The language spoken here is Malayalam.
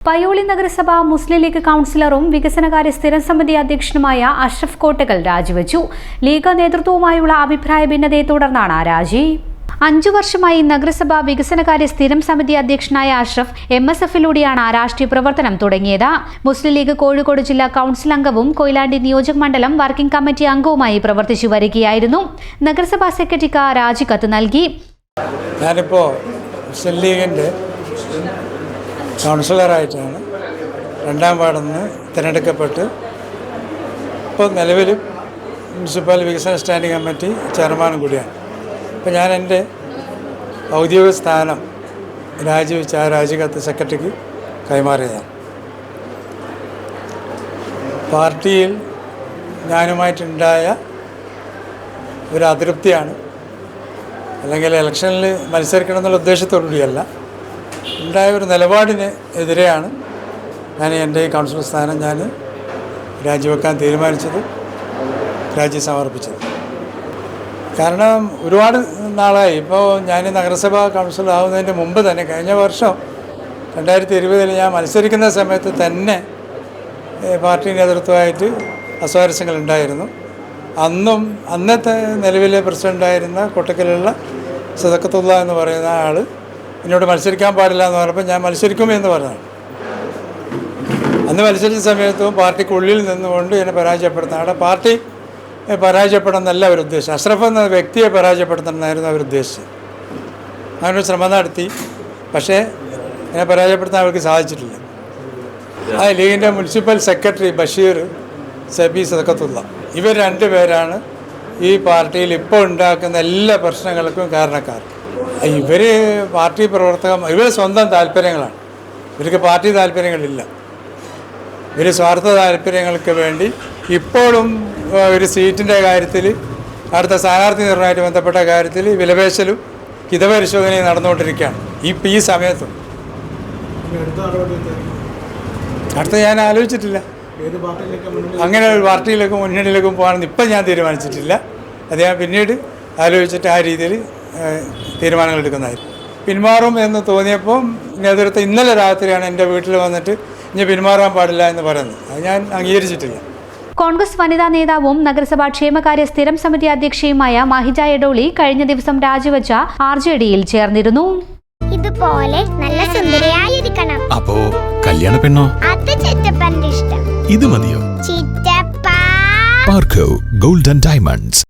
പയ്യോളി നഗരസഭ മുസ്ലിം ലീഗ് കൗൺസിലറും വികസനകാര്യ സ്ഥിരം സമിതി അധ്യക്ഷനുമായ അഷ്റഫ് കോട്ടകൽ രാജിവെച്ചു. ലീഗ് നേതൃത്വവുമായുള്ള അഭിപ്രായ ഭിന്നതയെ തുടർന്നാണ് രാജി. 5 വർഷമായി നഗരസഭ വികസനകാര്യ സ്ഥിരം സമിതി അധ്യക്ഷനായ അഷ്റഫ് MSFിലൂടെയാണ് രാഷ്ട്രീയ പ്രവർത്തനം തുടങ്ങിയത്. മുസ്ലിം ലീഗ് കോഴിക്കോട് ജില്ലാ കൗൺസിൽ അംഗവും കൊയിലാണ്ടി നിയോജക മണ്ഡലം വർക്കിംഗ് കമ്മിറ്റി അംഗവുമായി പ്രവർത്തിച്ചു വരികയായിരുന്നു. നഗരസഭാ സെക്രട്ടറിക്ക് രാജിക്കത്ത് നൽകി. ഞാനിപ്പോൾ മുസ്ലിം ലീഗിൻ്റെ കൗൺസിലറായിട്ടാണ് 2ാം വാർഡിൽ നിന്ന് തിരഞ്ഞെടുക്കപ്പെട്ട് ഇപ്പോൾ നിലവിൽ മുനിസിപ്പൽ വികസന സ്റ്റാൻഡിംഗ് കമ്മിറ്റി ചെയർമാനും കൂടിയാണ്. ഇപ്പോൾ ഞാൻ എൻ്റെ ഔദ്യോഗിക സ്ഥാനം രാജിവെച്ച് ആ രാജിക്കത്ത് സെക്രട്ടറിക്ക് കൈമാറിയതാണ്. പാർട്ടിയിൽ ഞാനുമായിട്ടുണ്ടായ ഒരു അതൃപ്തിയാണ്, അല്ലെങ്കിൽ ഇലക്ഷനിൽ മത്സരിക്കണം എന്നുള്ള ഉദ്ദേശത്തോടുകൂടിയല്ല, ഉണ്ടായ ഒരു നിലപാടിന് എതിരെയാണ് ഞാൻ എൻ്റെ ഈ കൗൺസിലർ സ്ഥാനം ഞാൻ രാജിവെക്കാൻ തീരുമാനിച്ചത്, രാജി സമർപ്പിച്ചത്. കാരണം ഒരുപാട് നാളായി. ഇപ്പോൾ ഞാൻ നഗരസഭാ കൗൺസിലർ ആവുന്നതിൻ്റെ മുമ്പ് തന്നെ, കഴിഞ്ഞ വർഷം 2020 ഞാൻ മത്സരിക്കുന്ന സമയത്ത് തന്നെ പാർട്ടി നേതൃത്വമായിട്ട് അസ്വാരസ്യങ്ങൾ ഉണ്ടായിരുന്നു. അന്നും അന്നത്തെ നിലവിലെ പ്രസിഡൻ്റായിരുന്ന കൊട്ടക്കലുള്ള സദക്കത്തുള്ള എന്ന് പറയുന്ന ആൾ എന്നോട് മത്സരിക്കാൻ പാടില്ല എന്ന് പറഞ്ഞപ്പോൾ ഞാൻ മത്സരിക്കുമെന്ന് പറഞ്ഞതാണ്. അന്ന് മത്സരിച്ച സമയത്തും പാർട്ടിക്കുള്ളിൽ നിന്നുകൊണ്ട് എന്നെ പരാജയപ്പെടുത്താൻ, അവിടെ പാർട്ടി പരാജയപ്പെടണമെന്നല്ല അവർ ഉദ്ദേശിച്ചത്, അഷ്റഫ് എന്ന വ്യക്തിയെ പരാജയപ്പെടുത്തണമെന്നായിരുന്നു അവർ ഉദ്ദേശിച്ചത്. അങ്ങനൊരു ശ്രമം നടത്തി, പക്ഷേ എന്നെ പരാജയപ്പെടുത്താൻ അവർക്ക് സാധിച്ചിട്ടില്ല. ആ ലീഗിൻ്റെ മുനിസിപ്പൽ സെക്രട്ടറി ബഷീർ, സബി സദക്കത്തുള്ള, ഇവർ 2 പേരാണ് ഈ പാർട്ടിയിൽ ഇപ്പോൾ ഉണ്ടാക്കുന്ന എല്ലാ പ്രശ്നങ്ങൾക്കും കാരണക്കാർ. ഇവർ പാർട്ടി ഇവർ സ്വന്തം താല്പര്യങ്ങളാണ്, ഇവർക്ക് പാർട്ടി താല്പര്യങ്ങളില്ല. ഇവർ സ്വാർത്ഥ താല്പര്യങ്ങൾക്ക് വേണ്ടി ഇപ്പോഴും ഒരു സീറ്റിൻ്റെ കാര്യത്തിൽ, അടുത്ത സ്ഥാനാർത്ഥി നിർണ്ണയവുമായിട്ട് ബന്ധപ്പെട്ട കാര്യത്തിൽ വിലപേശലും ഹിതപരിശോധനയും നടന്നുകൊണ്ടിരിക്കുകയാണ് ഈ സമയത്തും. അടുത്ത ഞാൻ ആലോചിച്ചിട്ടില്ല, അങ്ങനെ ഒരു പാർട്ടിയിലേക്കും മുന്നണിയിലേക്കും പോകാമെന്ന് ഇപ്പം ഞാൻ തീരുമാനിച്ചിട്ടില്ല. അത് ഞാൻ പിന്നീട് ആലോചിച്ചിട്ട് ആ രീതിയിൽ തീരുമാനങ്ങൾ എടുക്കുന്നതായിരുന്നു. പിന്മാറും എന്ന് തോന്നിയപ്പോൾ നേതൃത്വം ഇന്നലെ രാത്രിയാണ് എൻ്റെ വീട്ടിൽ വന്നിട്ട് ഇനി പിന്മാറാൻ പാടില്ല എന്ന് പറയുന്നത്. അത് ഞാൻ അംഗീകരിച്ചിട്ടില്ല. കോൺഗ്രസ് വനിതാ നേതാവും നഗരസഭാ ക്ഷേമകാര്യ സ്ഥിരം സമിതി അധ്യക്ഷയുമായ മഹിജ എഡോളി കഴിഞ്ഞ ദിവസം രാജിവെച്ച RJDയിൽ ചേർന്നിരുന്നു. ഇതുപോലെ നല്ല സുന്ദരിയായിരിക്കണം. അപ്പോ കല്യാണ പെണ്ണോ? അത് ചിറ്റപ്പന്റെ ഇഷ്ടം. ഇത് മതിയോ? ചിറ്റപ്പ. പാർക്കോ ഗോൾഡൻ ഡയമണ്ട്സ്.